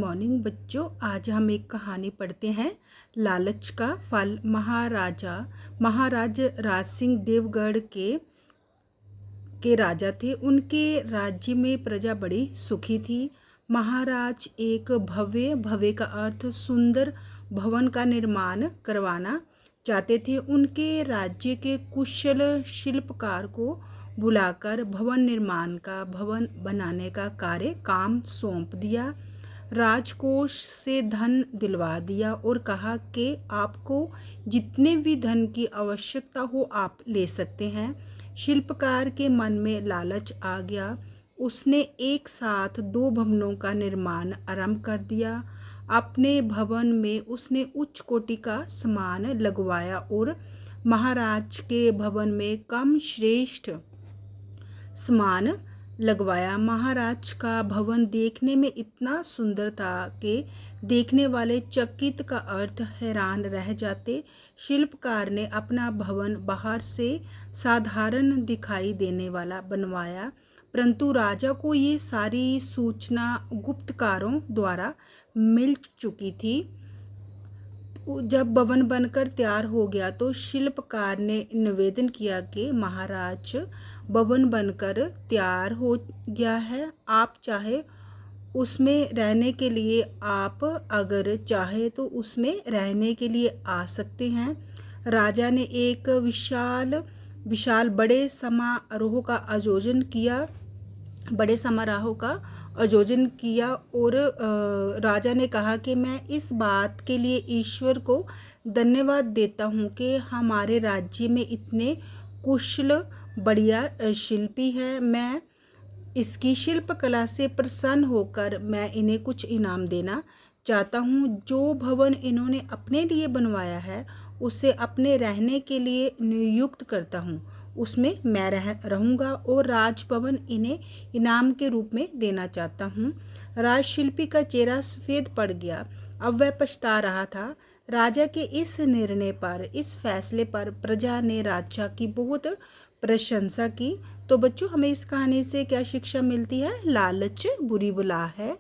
Morning बच्चों। आज हम एक कहानी पढ़ते हैं, लालच का फल। महाराज राज सिंह देवगढ़ के राजा थे। उनके राज्य में प्रजा बड़ी सुखी थी। महाराज एक भव्य का अर्थ सुंदर भवन का निर्माण करवाना चाहते थे। उनके राज्य के कुशल शिल्पकार को बुलाकर भवन बनाने का काम सौंप दिया। राजकोष से धन दिलवा दिया और कहा कि आपको जितने भी धन की आवश्यकता हो आप ले सकते हैं। शिल्पकार के मन में लालच आ गया। उसने एक साथ 2 भवनों का निर्माण आरंभ कर दिया। अपने भवन में उसने उच्च कोटि का सामान लगवाया और महाराज के भवन में कम श्रेष्ठ सामान लगवाया। महाराज का भवन देखने में इतना सुंदर था कि देखने वाले चकित का अर्थ हैरान रह जाते। शिल्पकार ने अपना भवन बाहर से साधारण दिखाई देने वाला बनवाया, परंतु राजा को ये सारी सूचना गुप्तकारों द्वारा मिल चुकी थी। जब भवन बनकर तैयार हो गया तो शिल्पकार ने निवेदन किया कि महाराज, भवन बनकर तैयार हो गया है। आप चाहे उसमें रहने के लिए अगर चाहे तो उसमें रहने के लिए आ सकते हैं। राजा ने एक विशाल बड़े समारोह का आयोजन किया और राजा ने कहा कि मैं इस बात के लिए ईश्वर को धन्यवाद देता हूँ कि हमारे राज्य में इतने कुशल बढ़िया शिल्पी हैं। मैं इसकी शिल्पकला से प्रसन्न होकर मैं इन्हें कुछ इनाम देना चाहता हूँ। जो भवन इन्होंने अपने लिए बनवाया है उसे अपने रहने के लिए नियुक्त करता हूँ। उसमें मैं रहूँगा और राजभवन इन्हें इनाम के रूप में देना चाहता हूँ। राजशिल्पी का चेहरा सफ़ेद पड़ गया। अब वह पछता रहा था। राजा के इस फैसले पर प्रजा ने राजा की बहुत प्रशंसा की। तो बच्चों, हमें इस कहानी से क्या शिक्षा मिलती है? लालच बुरी बला है।